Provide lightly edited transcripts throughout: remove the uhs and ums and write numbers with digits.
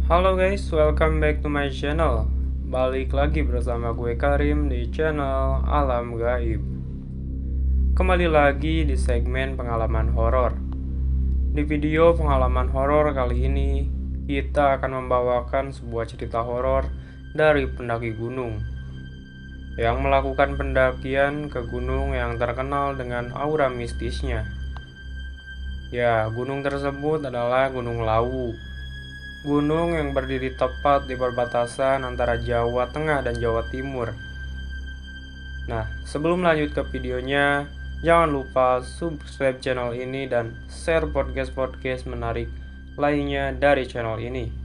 Halo guys, welcome back to my channel. Balik lagi bersama gue Karim di channel Alam Gaib. Kembali lagi di segmen pengalaman horor. Di video pengalaman horor kali ini, kita akan membawakan sebuah cerita horor dari pendaki gunung yang melakukan pendakian ke gunung yang terkenal dengan aura mistisnya. Ya, gunung tersebut adalah Gunung Lawu. Gunung yang berdiri tepat di perbatasan antara Jawa Tengah dan Jawa Timur. Nah, sebelum lanjut ke videonya, jangan lupa subscribe channel ini dan share podcast-podcast menarik lainnya dari channel ini.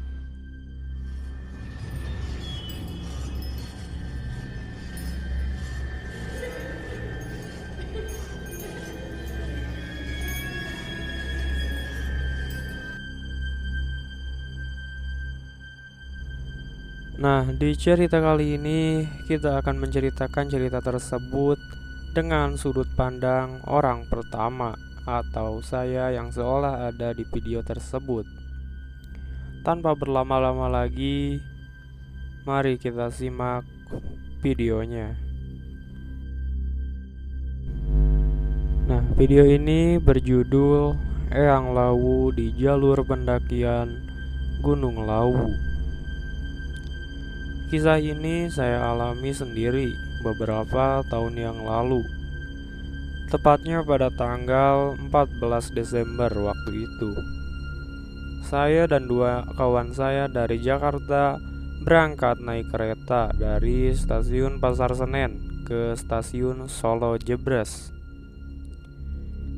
Nah, di cerita kali ini kita akan menceritakan cerita tersebut dengan sudut pandang orang pertama atau saya yang seolah ada di video tersebut. Tanpa berlama-lama lagi, mari kita simak videonya. Nah, video ini berjudul Eyang Lawu di Jalur Pendakian Gunung Lawu. Kisah ini saya alami sendiri beberapa tahun yang lalu, tepatnya pada tanggal 14 Desember waktu itu. Saya dan dua kawan saya dari Jakarta berangkat naik kereta dari stasiun Pasar Senen ke stasiun Solo Jebres.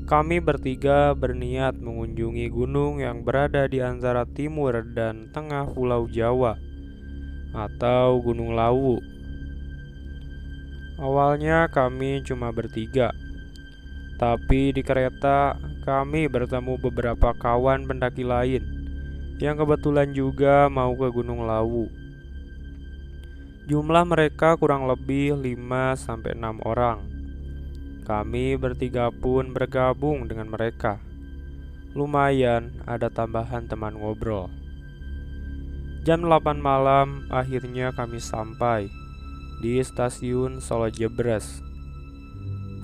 Kami bertiga berniat mengunjungi gunung yang berada di antara timur dan tengah Pulau Jawa atau Gunung Lawu. Awalnya kami cuma bertiga, tapi di kereta kami bertemu beberapa kawan pendaki lain yang kebetulan juga mau ke Gunung Lawu. Jumlah mereka kurang lebih 5-6 orang. Kami bertiga pun bergabung dengan mereka. Lumayan ada tambahan teman ngobrol. Jam 8 malam akhirnya kami sampai di stasiun Solo Jebres.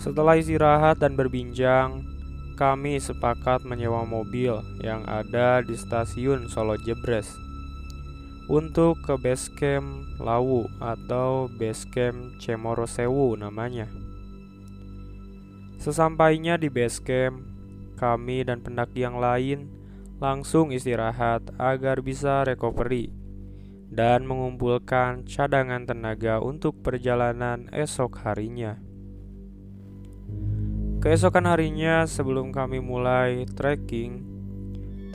Setelah istirahat dan berbincang, kami sepakat menyewa mobil yang ada di stasiun Solo Jebres untuk ke base camp Lawu atau base camp Cemoro Sewu namanya. Sesampainya di base camp, kami dan pendaki yang lain langsung istirahat agar bisa recovery dan mengumpulkan cadangan tenaga untuk perjalanan esok harinya. Keesokan harinya sebelum kami mulai trekking,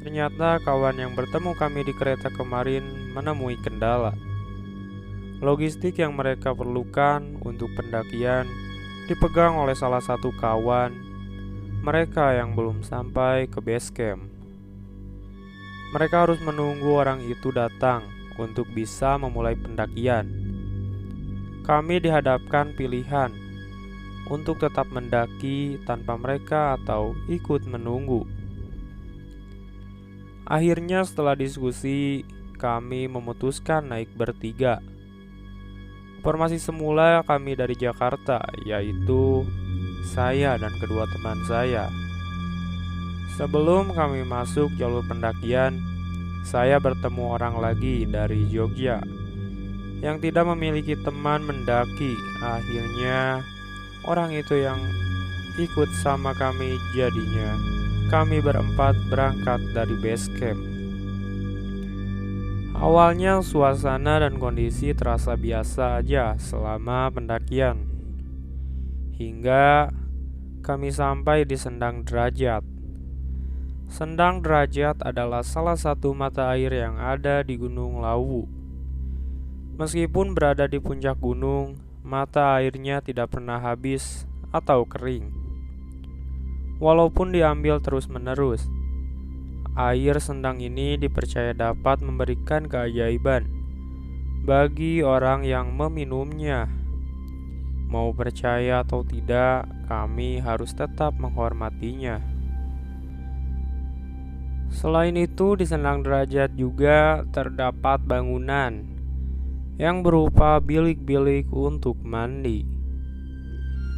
ternyata kawan yang bertemu kami di kereta kemarin menemui kendala. Logistik yang mereka perlukan untuk pendakian dipegang oleh salah satu kawan mereka yang belum sampai ke base camp. Mereka harus menunggu orang itu datang untuk bisa memulai pendakian. Kami dihadapkan pilihan untuk tetap mendaki tanpa mereka atau ikut menunggu. Akhirnya setelah diskusi, kami memutuskan naik bertiga. Formasi semula kami dari Jakarta, yaitu saya dan kedua teman saya. Sebelum kami masuk jalur pendakian, saya bertemu orang lagi dari Jogja yang tidak memiliki teman mendaki. Akhirnya orang itu yang ikut sama kami, jadinya kami berempat berangkat dari base camp. Awalnya suasana dan kondisi terasa biasa aja selama pendakian, hingga kami sampai di Sendang Derajat. Sendang Derajat adalah salah satu mata air yang ada di Gunung Lawu. Meskipun berada di puncak gunung, mata airnya tidak pernah habis atau kering. Walaupun diambil terus-menerus, air sendang ini dipercaya dapat memberikan keajaiban bagi orang yang meminumnya. Mau percaya atau tidak, kami harus tetap menghormatinya. Selain itu, di Sendang Derajat juga terdapat bangunan yang berupa bilik-bilik untuk mandi.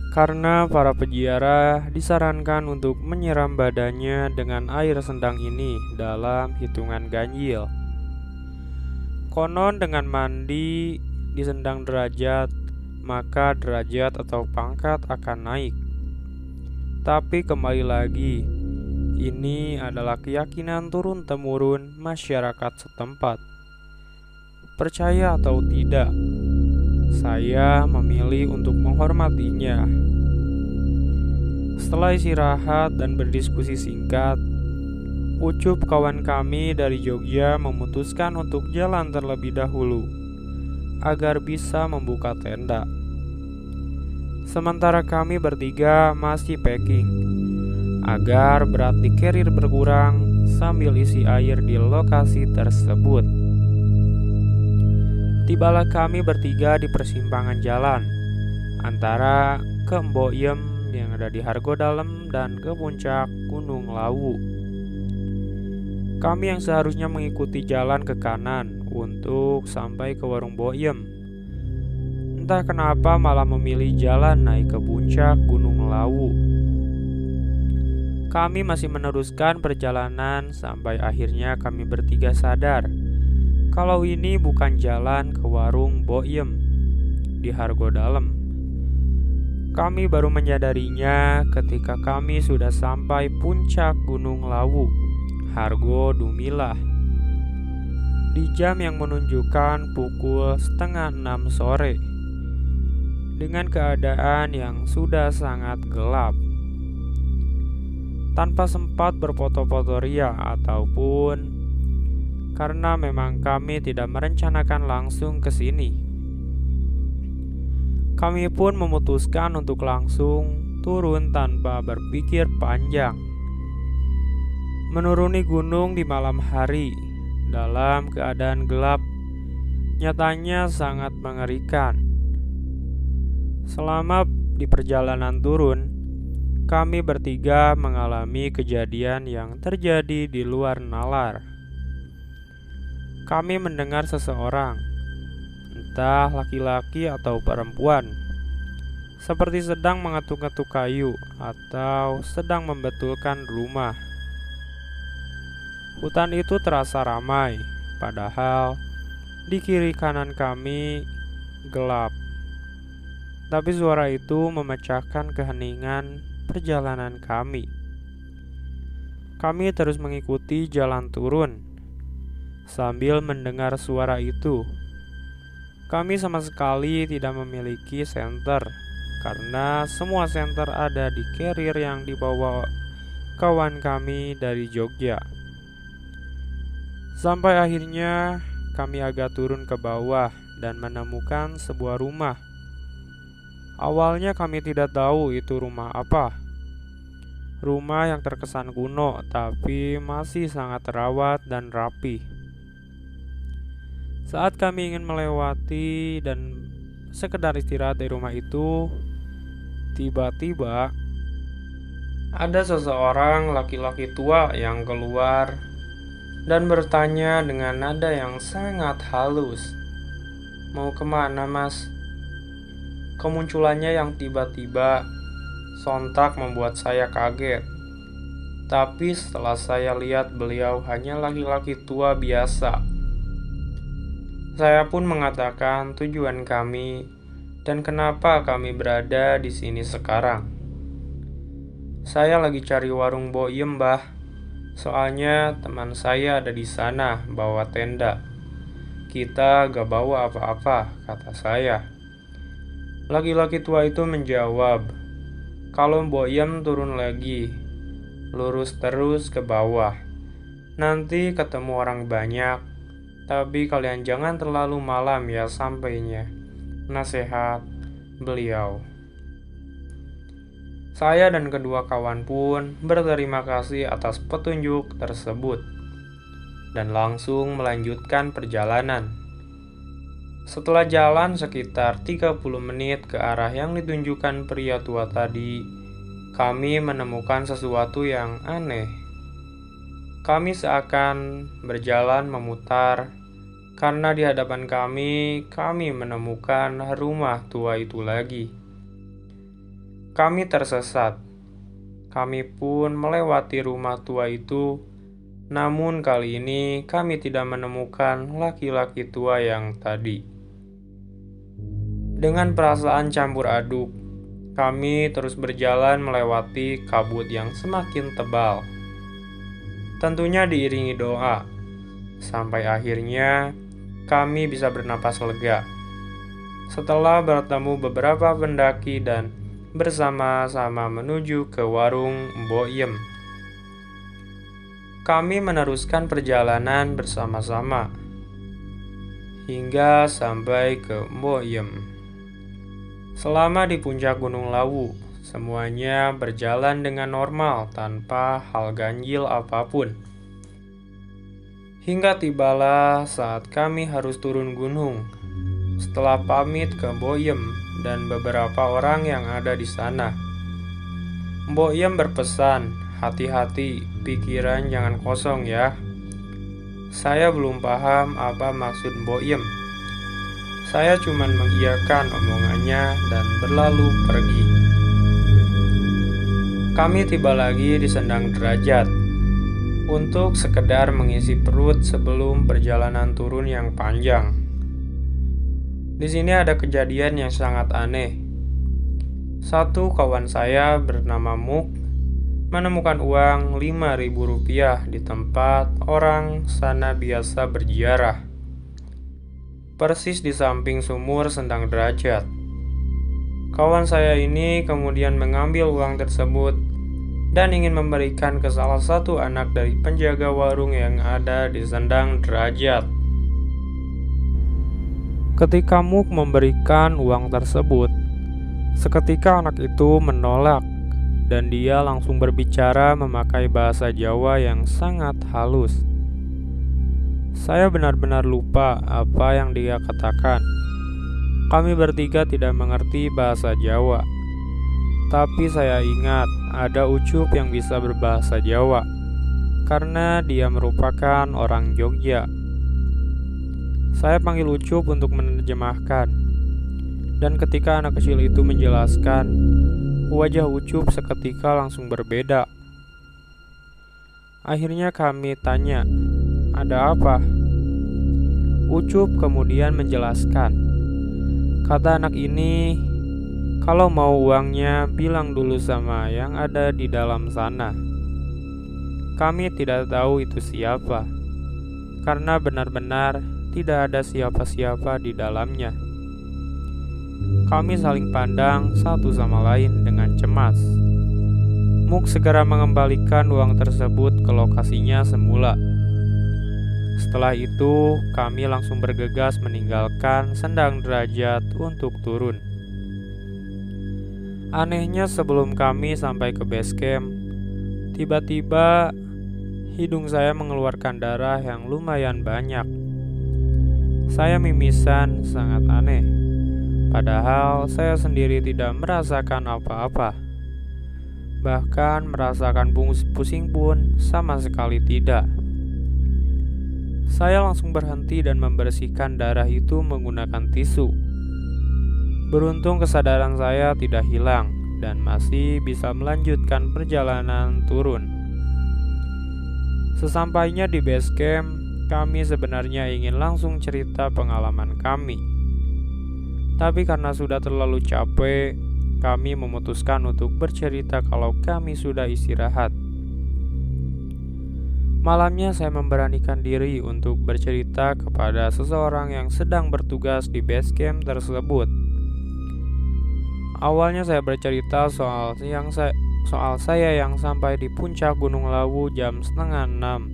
Karena para peziarah disarankan untuk menyiram badannya dengan air sendang ini dalam hitungan ganjil. Konon dengan mandi di Sendang Derajat, maka derajat atau pangkat akan naik. Tapi kembali lagi, ini adalah keyakinan turun-temurun masyarakat setempat. Percaya atau tidak, saya memilih untuk menghormatinya. Setelah istirahat dan berdiskusi singkat, Ucup kawan kami dari Jogja memutuskan untuk jalan terlebih dahulu agar bisa membuka tenda. Sementara kami bertiga masih packing agar berat di carrier berkurang sambil isi air di lokasi tersebut. Tibalah kami bertiga di persimpangan jalan antara ke Mboyem yang ada di Hargodalem dan ke puncak Gunung Lawu. Kami yang seharusnya mengikuti jalan ke kanan untuk sampai ke warung Mboyem, entah kenapa malah memilih jalan naik ke puncak Gunung Lawu. Kami masih meneruskan perjalanan sampai akhirnya kami bertiga sadar kalau ini bukan jalan ke warung Mboyem di Hargodalem. Kami baru menyadarinya ketika kami sudah sampai puncak Gunung Lawu, Hargo Dumilah, di jam yang menunjukkan pukul 5:30 sore, dengan keadaan yang sudah sangat gelap. Tanpa sempat berfoto-foto ria ataupun karena memang kami tidak merencanakan langsung ke sini. Kami pun memutuskan untuk langsung turun tanpa berpikir panjang. Menuruni gunung di malam hari dalam keadaan gelap nyatanya sangat mengerikan. Selama di perjalanan turun, kami bertiga mengalami kejadian yang terjadi di luar nalar. Kami mendengar seseorang, entah laki-laki atau perempuan, seperti sedang mengetuk-ketuk kayu atau sedang membetulkan rumah. Hutan itu terasa ramai, padahal di kiri kanan kami gelap. Tapi suara itu memecahkan keheningan perjalanan kami. Kami terus mengikuti jalan turun sambil mendengar suara itu. Kami sama sekali tidak memiliki senter karena semua senter ada di carrier yang dibawa kawan kami dari Jogja. Sampai akhirnya kami agak turun ke bawah dan menemukan sebuah rumah. Awalnya kami tidak tahu itu rumah apa. Rumah yang terkesan kuno tapi masih sangat terawat dan rapi. Saat kami ingin melewati dan sekedar istirahat di rumah itu, tiba-tiba ada seseorang laki-laki tua yang keluar dan bertanya dengan nada yang sangat halus, "Mau kemana, Mas?" Kemunculannya yang tiba-tiba sontak membuat saya kaget. Tapi setelah saya lihat beliau hanya laki-laki tua biasa, saya pun mengatakan tujuan kami dan kenapa kami berada di sini sekarang. "Saya lagi cari warung Mboyem, Mbah. Soalnya teman saya ada di sana bawa tenda. Kita gak bawa apa-apa," kata saya. Laki-laki tua itu menjawab, "Kalau Mboyem turun lagi, lurus terus ke bawah. Nanti ketemu orang banyak, tapi kalian jangan terlalu malam ya sampainya," nasihat beliau. Saya dan kedua kawan pun berterima kasih atas petunjuk tersebut dan langsung melanjutkan perjalanan. Setelah jalan sekitar 30 menit ke arah yang ditunjukkan pria tua tadi, kami menemukan sesuatu yang aneh. Kami seakan berjalan memutar, karena di hadapan kami menemukan rumah tua itu lagi. Kami tersesat. Kami pun melewati rumah tua itu, namun kali ini kami tidak menemukan laki-laki tua yang tadi. Dengan perasaan campur aduk, kami terus berjalan melewati kabut yang semakin tebal. Tentunya diiringi doa, sampai akhirnya kami bisa bernapas lega. Setelah bertemu beberapa pendaki dan bersama-sama menuju ke warung Mbok Yem. Kami meneruskan perjalanan bersama-sama hingga sampai ke Mbok Yem. Selama di puncak Gunung Lawu, semuanya berjalan dengan normal tanpa hal ganjil apapun. Hingga tibalah saat kami harus turun gunung. Setelah pamit ke Mbok Yem dan beberapa orang yang ada di sana, Mbok Yem berpesan, hati-hati, pikiran jangan kosong ya. Saya belum paham apa maksud Mbok Yem. Saya cuma mengiyakan omongannya dan berlalu pergi. Kami tiba lagi di Sendang Derajat untuk sekedar mengisi perut sebelum perjalanan turun yang panjang. Di sini ada kejadian yang sangat aneh. Satu kawan saya bernama Muk menemukan uang Rp5.000 di tempat orang sana biasa berziarah, persis di samping sumur Sendang Derajat. Kawan saya ini kemudian mengambil uang tersebut dan ingin memberikan ke salah satu anak dari penjaga warung yang ada di Sendang Derajat. Ketika Muk memberikan uang tersebut, seketika anak itu menolak dan dia langsung berbicara memakai bahasa Jawa yang sangat halus. Saya benar-benar lupa apa yang dia katakan. Kami bertiga tidak mengerti bahasa Jawa, tapi saya ingat ada Ucup yang bisa berbahasa Jawa karena dia merupakan orang Jogja. Saya panggil Ucup untuk menerjemahkan, dan ketika anak kecil itu menjelaskan, wajah Ucup seketika langsung berbeda. Akhirnya kami tanya, "Ada apa?" Ucup kemudian menjelaskan, kata anak ini, "Kalau mau uangnya, bilang dulu sama yang ada di dalam sana." Kami tidak tahu itu siapa, karena benar-benar tidak ada siapa-siapa di dalamnya. Kami saling pandang satu sama lain dengan cemas. Muk segera mengembalikan uang tersebut ke lokasinya semula. Setelah itu, kami langsung bergegas meninggalkan Sendang Derajat untuk turun. Anehnya, sebelum kami sampai ke base camp, tiba-tiba hidung saya mengeluarkan darah yang lumayan banyak. Saya mimisan sangat aneh, padahal saya sendiri tidak merasakan apa-apa. Bahkan merasakan pusing pun sama sekali tidak. Saya langsung berhenti dan membersihkan darah itu menggunakan tisu. Beruntung kesadaran saya tidak hilang dan masih bisa melanjutkan perjalanan turun. Sesampainya di base camp, kami sebenarnya ingin langsung cerita pengalaman kami. Tapi karena sudah terlalu capek, kami memutuskan untuk bercerita kalau kami sudah istirahat. Malamnya saya memberanikan diri untuk bercerita kepada seseorang yang sedang bertugas di base camp tersebut. Awalnya saya bercerita soal saya yang sampai di puncak Gunung Lawu jam 5:30.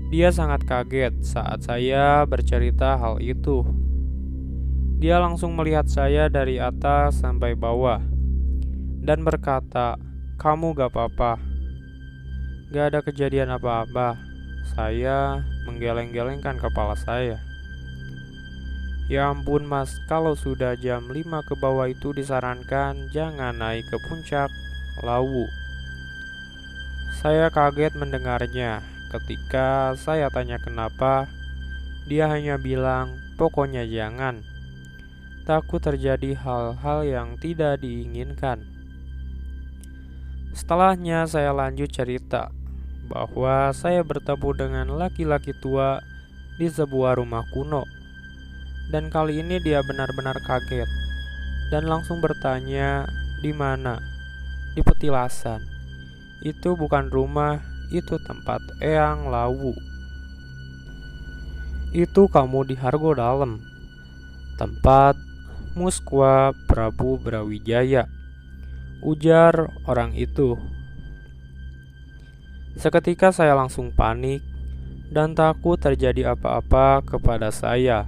Dia sangat kaget saat saya bercerita hal itu. Dia langsung melihat saya dari atas sampai bawah dan berkata, "Kamu gak apa-apa." "Gak ada kejadian apa-apa." Saya menggeleng-gelengkan kepala saya. "Ya ampun mas, kalau sudah jam 5 ke bawah itu disarankan jangan naik ke puncak Lawu." Saya kaget mendengarnya. Ketika saya tanya kenapa, dia hanya bilang, "Pokoknya jangan. Takut terjadi hal-hal yang tidak diinginkan." Setelahnya saya lanjut cerita bahwa saya bertemu dengan laki-laki tua di sebuah rumah kuno. Dan kali ini dia benar-benar kaget dan langsung bertanya, "Di mana?" "Di petilasan." "Itu bukan rumah, itu tempat Eyang Lawu." "Itu kamu di Hargo Dalem, tempat Muskwa Prabu Brawijaya," ujar orang itu. Seketika saya langsung panik dan takut terjadi apa-apa kepada saya,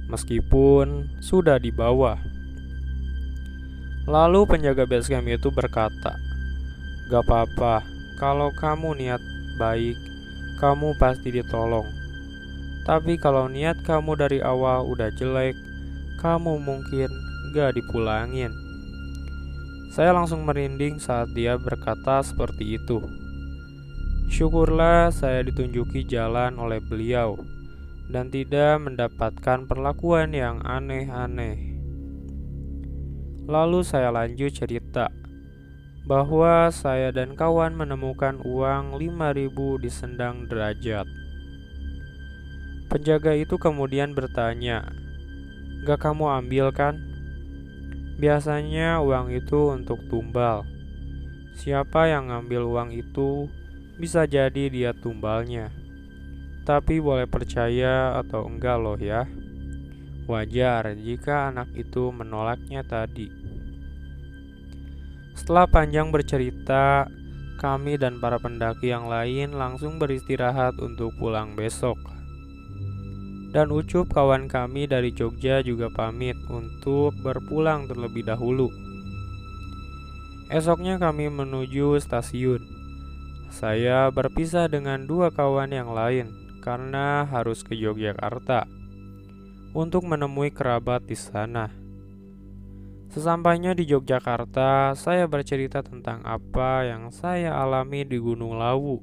meskipun sudah di bawah. Lalu penjaga basecamp itu berkata, "Gak apa-apa, kalau kamu niat baik, kamu pasti ditolong. Tapi kalau niat kamu dari awal udah jelek, kamu mungkin gak dipulangin." Saya langsung merinding saat dia berkata seperti itu. Syukurlah saya ditunjuki jalan oleh beliau dan tidak mendapatkan perlakuan yang aneh-aneh. Lalu saya lanjut cerita bahwa saya dan kawan menemukan uang 5.000 di sendang derajat. Penjaga itu kemudian bertanya, "Gak kamu ambil kan? Biasanya uang itu untuk tumbal. Siapa yang ngambil uang itu bisa jadi dia tumbalnya. Tapi boleh percaya atau enggak loh ya. Wajar jika anak itu menolaknya tadi." Setelah panjang bercerita, kami dan para pendaki yang lain langsung beristirahat untuk pulang besok. Dan Ucup kawan kami dari Jogja juga pamit untuk berpulang terlebih dahulu. Esoknya kami menuju stasiun. Saya berpisah dengan dua kawan yang lain karena harus ke Yogyakarta untuk menemui kerabat di sana. Sesampainya di Yogyakarta, saya bercerita tentang apa yang saya alami di Gunung Lawu.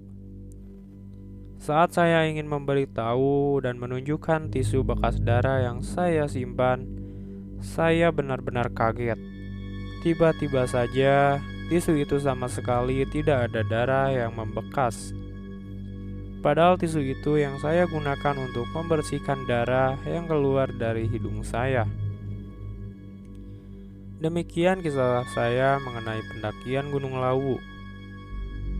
Saat saya ingin memberitahu dan menunjukkan tisu bekas darah yang saya simpan, saya benar-benar kaget. Tiba-tiba saja, tisu itu sama sekali tidak ada darah yang membekas. Padahal tisu itu yang saya gunakan untuk membersihkan darah yang keluar dari hidung saya. Demikian kisah saya mengenai pendakian Gunung Lawu.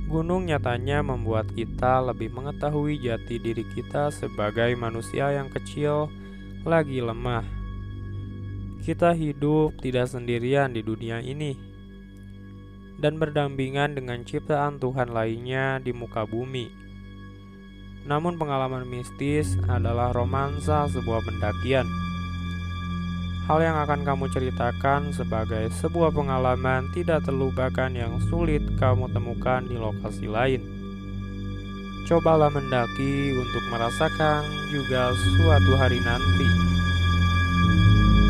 Gunung nyatanya membuat kita lebih mengetahui jati diri kita sebagai manusia yang kecil lagi lemah. Kita hidup tidak sendirian di dunia ini dan berdampingan dengan ciptaan Tuhan lainnya di muka bumi. Namun pengalaman mistis adalah romansa sebuah pendakian. Hal yang akan kamu ceritakan sebagai sebuah pengalaman tidak terlupakan yang sulit kamu temukan di lokasi lain. Cobalah mendaki untuk merasakan juga suatu hari nanti.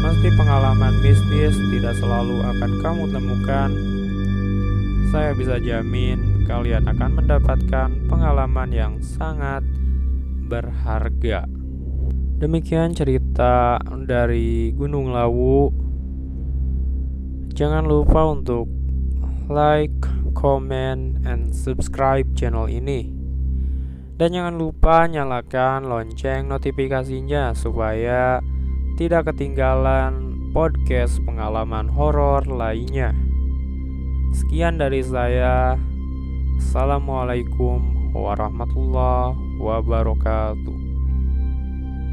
Meski pengalaman mistis tidak selalu akan kamu temukan, saya bisa jamin kalian akan mendapatkan pengalaman yang sangat berharga. Demikian cerita dari Gunung Lawu. Jangan lupa untuk like, comment, and subscribe channel ini. Dan jangan lupa nyalakan lonceng notifikasinya supaya tidak ketinggalan podcast pengalaman horor lainnya. Sekian dari saya. Assalamualaikum warahmatullahi wabarakatuh.